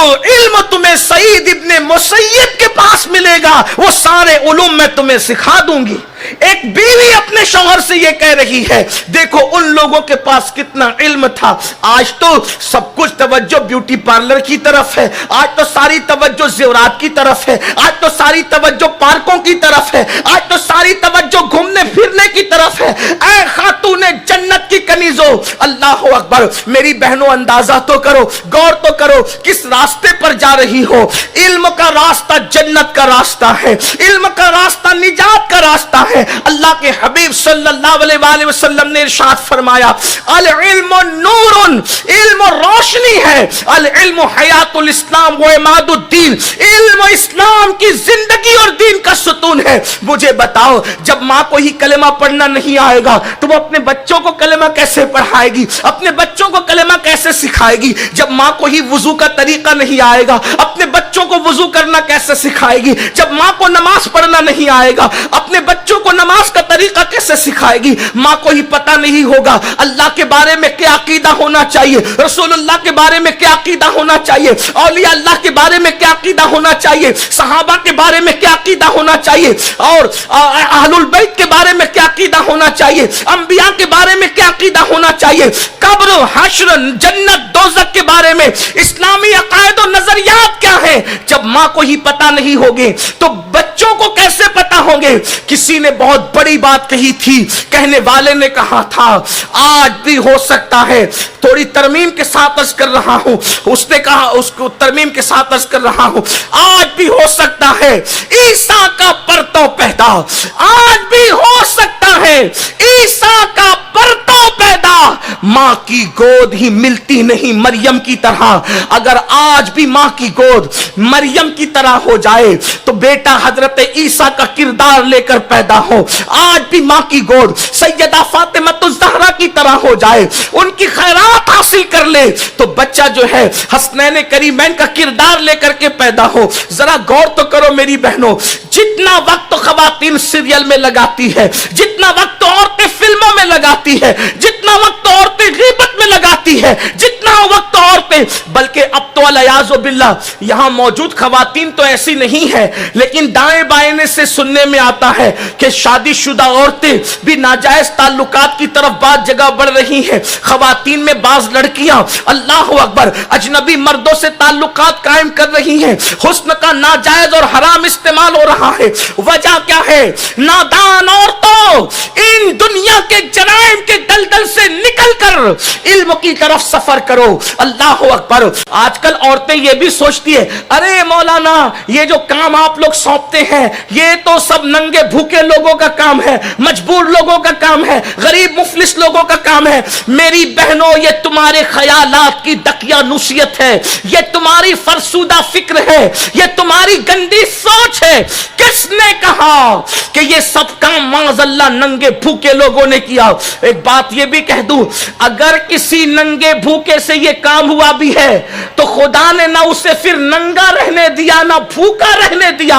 جو علم تمہیں سعید ابن مسیب کے پاس ملے گا وہ سارے علوم میں تمہیں سکھا دوں گی. ایک بیوی اپنے شوہر سے یہ کہہ رہی ہے دیکھو ان لوگوں کے پاس کتنا علم تھا, آج تو سب کچھ توجہ بیوٹی پارلر کی طرف ہے, آج تو ساری توجہ زیورات کی طرف ہے, آج تو ساری توجہ پارکوں کی طرف ہے, آج تو ساری توجہ گھومنے پھرنے کی طرف ہے. اے خاتون جنت کی کنیزوں, اللہ اکبر, میری بہنوں اندازہ تو کرو, غور تو کرو کس راستے پر جا رہی ہو. علم کا راستہ جنت کا راستہ ہے, علم کا راستہ نجات کا راستہ ہے. اللہ کے حبیب صلی اللہ علیہ وآلہ وسلم نے ارشاد فرمایا العلم نور, علم روشنی ہے, العلم حیات الاسلام و عماد الدین, علم اسلام کی زندگی اور دین کا ستون ہے. مجھے بتاؤ جب ماں کو ہی کلمہ پڑھنا نہیں آئے گا تو وہ اپنے بچوں کو کلمہ کیسے پڑھائے گی, اپنے بچوں کو کلمہ کیسے سکھائے گی؟ جب ماں کو ہی وضو کا طریقہ نہیں آئے گا اپنے بچوں کو وضو کرنا کیسے سکھائے گی؟ جب ماں کو نماز پڑھنا نہیں آئے گا اپنے بچوں کو نماز کا طریقہ کیسے سکھائے گی؟ ماں کو ہی پتہ نہیں ہوگا اللہ کے بارے میں کیا عقیدہ ہونا چاہیے, رسول اللہ کے بارے میں کیا عقیدہ ہونا چاہیے, اولیاء اللہ کے بارے میں کیا عقیدہ ہونا چاہیے, صحابہ کے بارے میں کیا عقیدہ ہونا چاہیے, اور اہل البیت کے بارے میں کیا عقیدہ ہونا چاہیے, انبیاء کے بارے میں کیا عقیدہ ہونا چاہیے, قبر, حشر, جنت, دوزخ کے بارے میں اسلامی عقائد و نظریات کیا ہیں. جب ماں کو ہی پتہ نہیں ہوگے تو بچوں کو کیسے پتہ ہوں گے؟ کسی نے بہت بڑی بات کہی تھی, کہنے والے نے کہا تھا آج بھی ہو سکتا ہے, تھوڑی ترمیم کے ساتھ عرض کر رہا ہوں, اس نے کہا, اس کو ترمیم کے ساتھ عرض کر رہا ہوں, آج بھی ہو سکتا ہے عیسیٰ کا پرتو پیدا, آج بھی ہو سکتا ہے عیسیٰ کا پرتو پیدا. ماں کی گود ہی ملتی نہیں مریم کی طرح. اگر آج بھی ماں کی گود مریم کی طرح ہو جائے تو بیٹا حضرت عیسیٰ کا کردار لے کر پیدا ہو. آج بھی ماں کی گود سیدہ فاطمہ الزہرا کی طرح ہو جائے, ان کی خیرات حاصل کر لے تو بچہ جو ہے حسنین کریمین کا کردار لے کر کے پیدا ہو. ذرا غور تو کرو میری بہنوں, جتنا وقت خواتین سیریل میں لگاتی ہے, جتنا وقت عورتیں فلموں میں لگاتی ہے, جتنا وقت عورتیں غیبت میں لگاتی ہے, جتنا وقت عورتیں, بلکہ اب تو الیاذ باللہ یہاں موجود خواتین تو ایسی نہیں ہے, لیکن دائیں بائیں سے سننے میں آتا ہے کہ شادی شدہ عورتیں بھی ناجائز تعلقات کی طرف بعض جگہ بڑھ رہی ہیں. خواتین میں بعض لڑکیاں اللہ اکبر اجنبی مردوں سے تعلقات قائم کر رہی ہیں, حسن کا ناجائز اور حرام استعمال ہو رہا ہے. وجہ کیا ہے؟ نادان عورتوں, ان دنیا کے جرائم کے دلدل سے نکل کر علم کی طرف سفر کرو. اللہ اکبر. آج کل عورتیں یہ بھی سوچتی ہے ارے مولانا یہ جو کام آپ لوگ سونپتے ہیں یہ تو سب ننگے بھوکے لوگوں کا کام ہے, مجبور لوگوں کا کام ہے, غریب مفلس لوگوں کا کام ہے. میری بہنوں یہ تمہارے خیالات کی دقیانوسیت ہے, یہ تمہاری فرسودہ فکر ہے, یہ تمہاری گندی سوچ ہے. کس نے کہا کہ یہ سب کام معاذ اللہ ننگے بھوکے لوگوں نے کیا؟ ایک بات یہ بھی کہہ دوں, اگر کسی ننگے بھوکے سے یہ کام ہوا بھی ہے تو خدا نے نہ اسے پھر ننگا رہنے دیا نہ بھوکا رہنے دیا.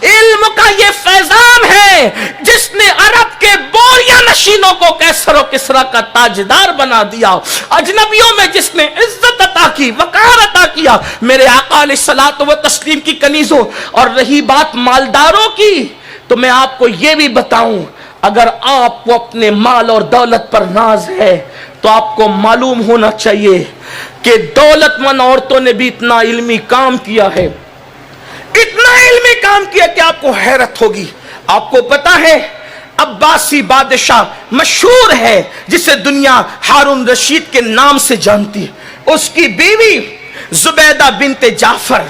علم کا یہ فیضان ہے جس نے عرب کے بوریا نشینوں کو کیسر و کسرا کا تاجدار بنا دیا, اجنبیوں میں جس نے عزت عطا کی, وقار عطا کیا. میرے آقا علیہ الصلوۃ و تسلیم کی کنیزوں, اور رہی بات مالداروں کی تو میں آپ کو یہ بھی بتاؤں, اگر آپ کو اپنے مال اور دولت پر ناز ہے تو آپ کو معلوم ہونا چاہیے کہ دولت مند عورتوں نے بھی اتنا علمی کام کیا ہے, اتنا علمی کام کیا کہ آپ کو حیرت ہوگی. آپ کو پتا ہے عباسی بادشاہ مشہور ہے جسے دنیا ہارون رشید کے نام سے جانتی ہے, اس کی بیوی زبیدہ بنت جعفر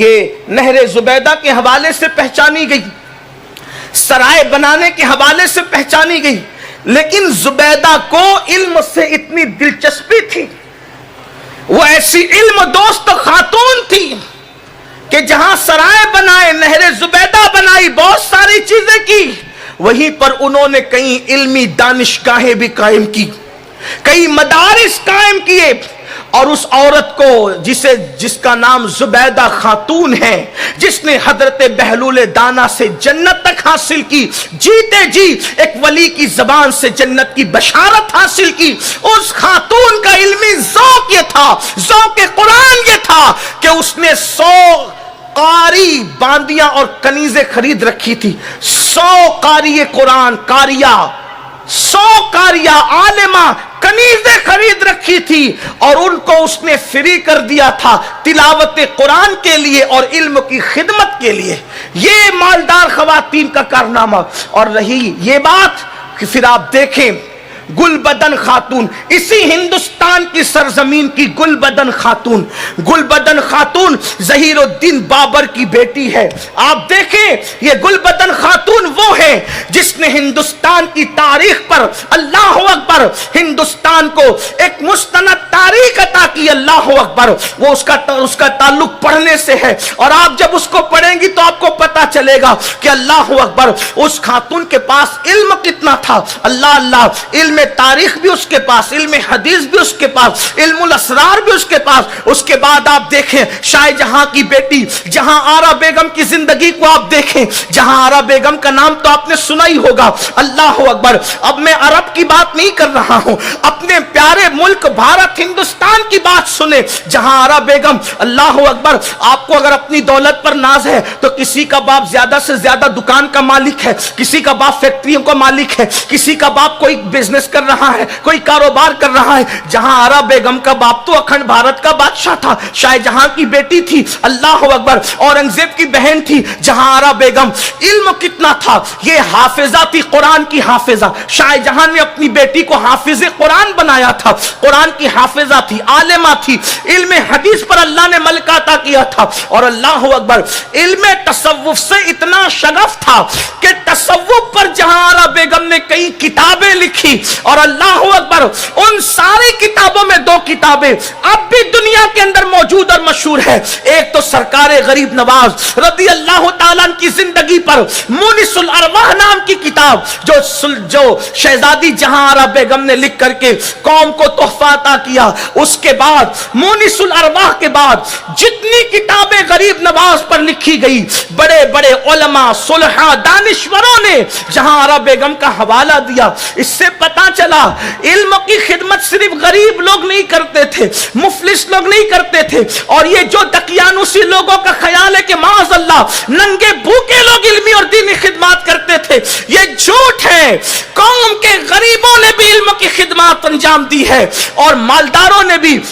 یہ نہر زبیدہ کے حوالے سے پہچانی گئی, سرائے بنانے کے حوالے سے پہچانی گئی. لیکن زبیدہ کو علم سے اتنی دلچسپی تھی, وہ ایسی علم دوست خاتون تھی کہ جہاں سرائے بنائے, نہر زبیدہ بنائی, بہت ساری چیزیں کی, وہیں پر انہوں نے کئی علمی دانشگاہیں بھی قائم کی, کئی مدارس قائم کیے. اور اس عورت کو جس کا نام زبیدہ خاتون ہے, جس نے حضرت بہلول دانا سے جنت تک حاصل کی, جیتے جی ایک ولی کی زبان سے جنت کی بشارت حاصل کی, اس خاتون کا علمی ذوق یہ تھا, ذوق قرآن یہ تھا تھا کہ اس نے 100 قاری باندیاں اور کنیزیں خرید رکھی تھی. 100 قاری قرآن قاریہ، 100 قاریہ عالمہ کنیزیں خرید رکھی تھی اور ان کو اس نے فری کر دیا تھا تلاوت قرآن کے لیے اور علم کی خدمت کے لیے. یہ مالدار خواتین کا کارنامہ. اور رہی یہ بات کہ پھر آپ دیکھیں گل بدن خاتون، اسی ہندوستان کی سرزمین کی گل بدن خاتون، گل بدن خاتون ظہیر الدین بابر کی بیٹی ہے. آپ دیکھیں یہ گل بدن خاتون وہ ہے جس نے ہندوستان کی تاریخ پر، اللہ اکبر، ہندوستان کو ایک مستند تاریخ عطا کی. اللہ اکبر. وہ اس کا تعلق پڑھنے سے ہے اور آپ جب اس کو پڑھیں گی تو آپ کو پتا چلے گا کہ اللہ اکبر اس خاتون کے پاس علم کتنا تھا. اللہ اللہ، علم تاریخ بھی اس کے پاس، علم حدیث بھی اس کے پاس، علم الاسرار بھی اس کے پاس. اس کے بعد آپ دیکھیں شاہ جہاں کی بیٹی جہاں آرا بیگم کی زندگی کو آپ دیکھیں. جہاں آرا بیگم کا نام تو آپ نے سنا ہی ہوگا. اللہ اکبر. اب میں عرب کی بات نہیں کر رہا ہوں، اپنے پیارے ملک بھارت ہندوستان کی بات سنیں. جہاں آرا بیگم، اللہ اکبر، آپ کو اگر اپنی دولت پر ناز ہے تو کسی کا باپ زیادہ سے زیادہ دکان کا مالک ہے، کسی کا باپ فیکٹریوں کا مالک ہے، کسی کا باپ کوئی بزنس کر رہا ہے، کوئی کاروبار کر رہا ہے. جہاں آرا بیگم کا باپ تو اکھنڈ بھارت کا بادشاہ تھا، شاہ جہاں کی بیٹی تھی. اللہ اکبر. اورنگزیب کی بہن تھی جہاں آرا بیگم. علم کتنا تھا، یہ حافظہ تھی، قرآن کی حافظہ. شاہ جہاں نے اپنی بیٹی کو حافظ قرآن بنایا تھا، قرآن کی حافظہ تھی، عالمہ تھی. علم حدیث پر اللہ نے ملکہ عطا کیا تھا. اور اللہ اکبر علم تصوف سے اتنا شغف تھا کہ تصوف پر جہاں آرا بیگم نے کئی کتابیں لکھی. اور اللہ اکبر ان ساری کتابوں میں 2 کتابیں اب بھی دنیا کے اندر موجود اور مشہور ہے. ایک تو سرکار غریب نواز رضی اللہ تعالیٰ کی زندگی پر مونس الارواح نام کی کتاب جو شہزادی جہاں آرا بیگم نے لکھ کر کے قوم کو تحفہ عطا کیا. اس کے بعد مونس الارواح کے بعد جتنی کتابیں غریب نواز پر لکھی گئی، بڑے بڑے علماء صلحاء دانشوروں نے جہاں آرا بیگم کا حوالہ دیا. اس سے پتا چلا علم کی خدمت صرف غریب لوگ نہیں کرتے تھے، مفلس لوگ نہیں کرتے تھے. اور یہ جو دقیانوسی لوگوں کا خیال ہے کہ معاذ اللہ ننگے بھوکے لوگ علمی اور دینی خدمات کرتے تھے، یہ جھوٹ ہے. قوم کے غریبوں نے بھی علم کی خدمات انجام دی ہے اور مالداروں نے بھی.